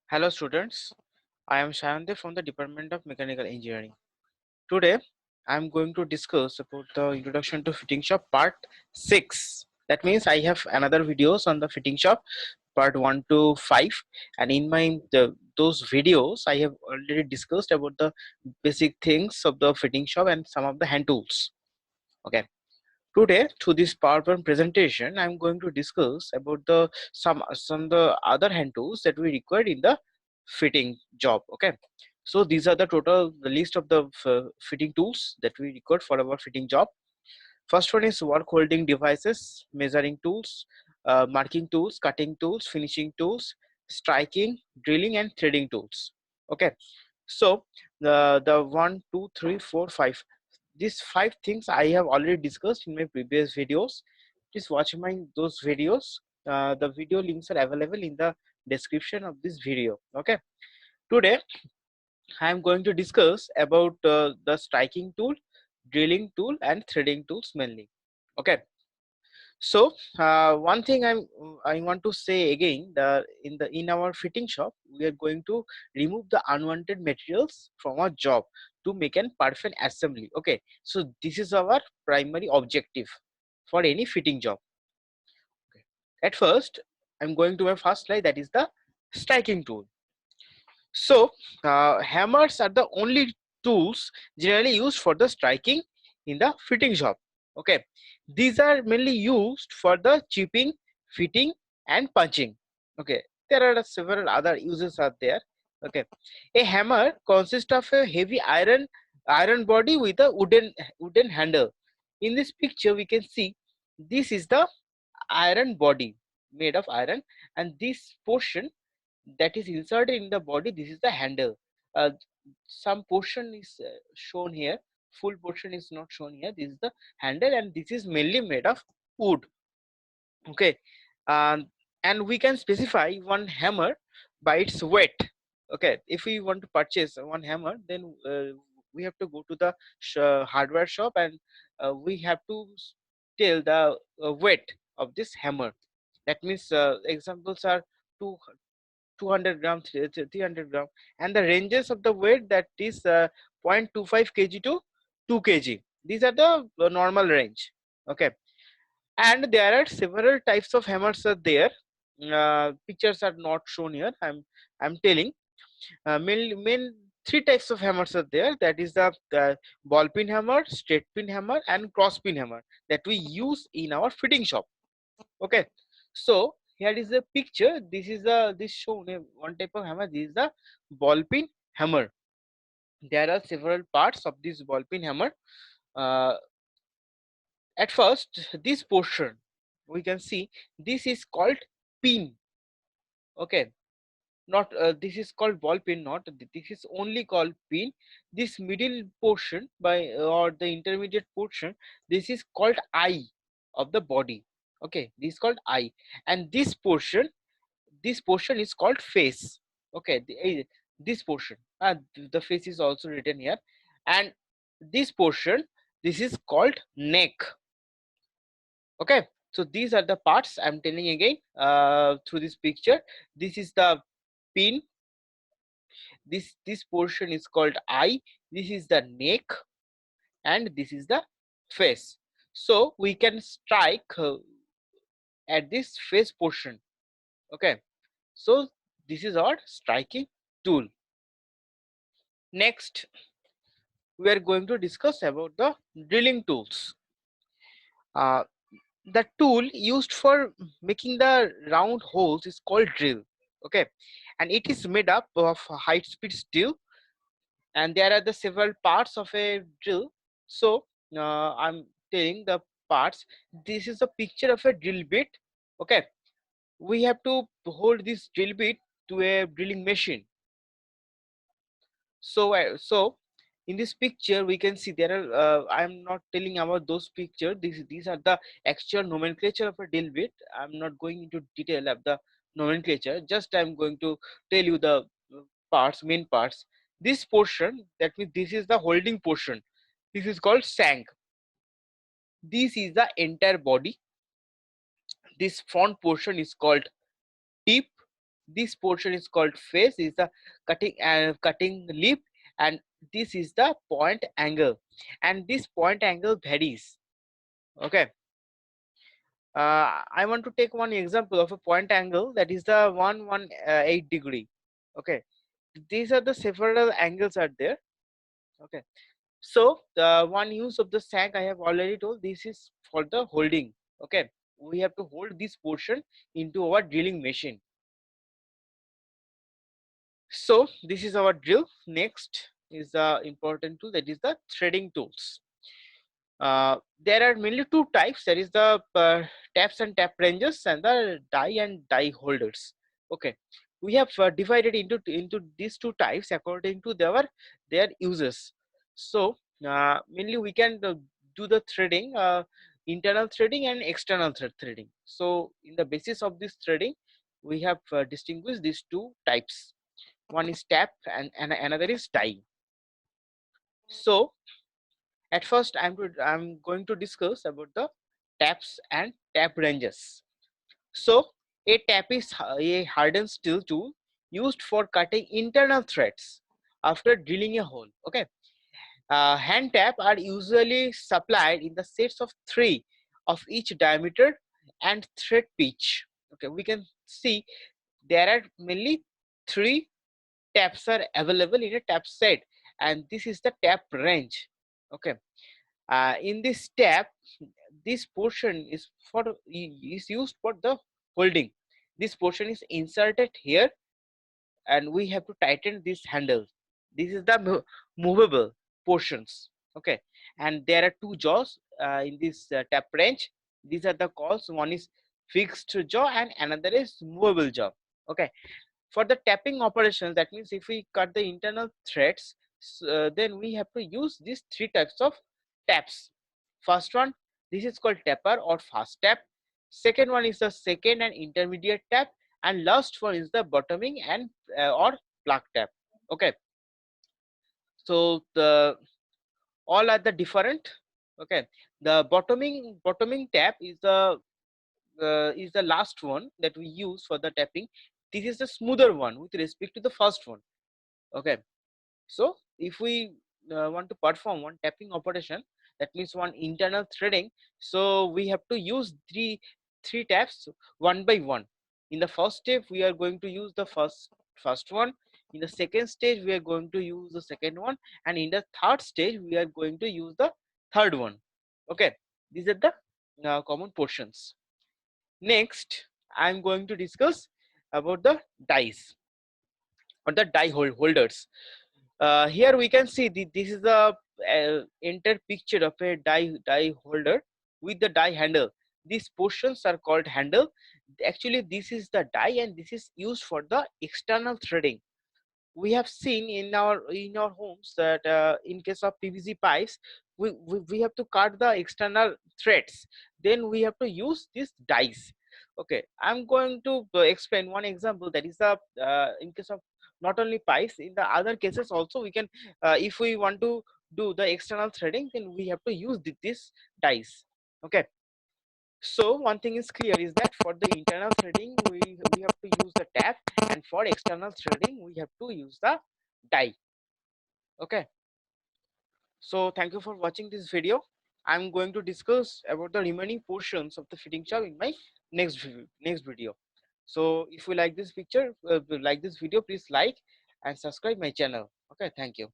Hello students, I am Sayon from the Department of Mechanical Engineering. Today I am going to discuss about the introduction to fitting shop part 6. That means I have another videos on the fitting shop part 1 to 5, and in those videos I have already discussed about the basic things of the fitting shop and some of the hand tools. Okay. Today, through this PowerPoint presentation, I'm going to discuss about the some of the other hand tools that we required in the fitting job. Okay, so these are the list of the fitting tools that we required for our fitting job. First one is work holding devices, measuring tools, marking tools, cutting tools, finishing tools, striking, drilling, and threading tools. Okay, so the 1, 2, 3, 4, 5, these 5 things I have already discussed in my previous videos. Please watch those videos. The video links are available in the description of this video. Okay, today I am going to discuss about the striking tool, drilling tool, and threading tools mainly. Okay, so one thing I want to say again, in our fitting shop we are going to remove the unwanted materials from our job to make an perfect assembly. Okay, so this is our primary objective for any fitting job. Okay. At first I'm going to my first slide, that is the striking tool. So hammers are the only tools generally used for the striking in the fitting shop. Okay, these are mainly used for the chipping, fitting, and punching. Okay, there are several other uses are there. Okay, a hammer consists of a heavy iron body with a wooden handle. In this picture, we can see this is the iron body made of iron, and this portion that is inserted in the body, this is the handle. uh, some portion is shown here, full portion is not shown here. This is the handle, and this is mainly made of wood. Okay, um, and we can specify one hammer by its weight. Okay, if we want to purchase one hammer, then we have to go to the hardware shop, and we have to tell the weight of this hammer. That means examples are two 200 gram, 300 gram, and the ranges of the weight, that is 0.25 kg to 2 kg. These are the normal range. Okay, and there are several types of hammers are there. Pictures are not shown here. I'm telling main three types of hammers are there. That is the ball pin hammer, straight pin hammer, and cross pin hammer that we use in our fitting shop. Okay, so here is a picture. This is this shown one type of hammer. This is the ball pin hammer. There are several parts of this ball pin hammer. uh, at first, this portion we can see, this is called pin. Okay, not this is called ball pin, not this is only called pin. This middle portion by or the intermediate portion, this is called eye of the body. Okay, this is called eye, and this portion is called face. Okay, this portion, the face is also written here, and this portion, this is called neck. Okay, so these are the parts I'm telling again through this picture. This is the pin, this portion is called eye, this is the neck, and this is the face. So we can strike at this face portion. Okay, so this is our striking tool. Next, we are going to discuss about the drilling tools. uh, the tool used for making the round holes is called drill. Okay, and it is made up of high speed steel, and there are the several parts of a drill. So I'm telling the parts. This is a picture of a drill bit. Okay, we have to hold this drill bit to a drilling machine. So in this picture we can see there are I'm not telling about those picture. These are the actual nomenclature of a drill bit. I'm not going into detail of the nomenclature, just I'm going to tell you the parts, main parts. This portion, that means this is the holding portion, this is called shank. This is the entire body. This front portion is called tip, This portion is called face, is the cutting lip, and this is the point angle, and this point angle varies. Okay, I want to take one example of a point angle, that is the 118 degree. Okay, these are the several angles are there. Okay, so the one use of the sag I have already told, this is for the holding. Okay, we have to hold this portion into our drilling machine. So this is our drill. Next is the important tool, that is the threading tools. There are mainly two types. There is the taps and tap ranges, and the die and die holders. Okay, we have divided into these two types according to their uses. So mainly we can do the threading, internal threading and external threading. So in the basis of this threading, we have distinguished these two types. One is tap and another is die. So at first I'm going to discuss about the taps and tap ranges. So a tap is a hardened steel tool used for cutting internal threads after drilling a hole. Okay, hand tap are usually supplied in the sets of 3 of each diameter and thread pitch. Okay, we can see there are mainly 3 taps are available in a tap set, and this is the tap range. Okay, in this tap, this portion is used for the holding. This portion is inserted here, and we have to tighten this handle. This is the movable portions. Okay, and there are 2 jaws in this tap range. These are the calls. One is fixed jaw and another is movable jaw. Okay, for the tapping operations, that means if we cut the internal threads, then we have to use these 3 types of taps. First one, this is called tapper or fast tap. Second one is the second and intermediate tap, and last one is the bottoming and or plug tap. Okay, so the all are the different. Okay, the bottoming tap is the last one that we use for the tapping. This is the smoother one with respect to the first one. Okay, so if we want to perform one tapping operation, that means one internal threading, so we have to use three taps one by one. In the first step we are going to use the first one. In the second stage we are going to use the second one, and in the third stage we are going to use the third one. Okay, these are the common portions. Next I'm going to discuss about the dies or the die holders. Here we can see this is the entire picture of a die holder with the die handle. These portions are called handle. Actually this is the die, and this is used for the external threading. We have seen in our homes that in case of PVC pipes, we have to cut the external threads, then we have to use these dies. Okay, I'm going to explain one example, that is the in case of not only pipes, in the other cases also we can if we want to do the external threading, then we have to use this dies. Okay, so one thing is clear, is that for the internal threading we have to use the tap, and for external threading we have to use the die. Okay, so thank you for watching this video. I'm going to discuss about the remaining portions of the fitting job in my next video. So if you like this video, please like and subscribe my channel. Okay, thank you.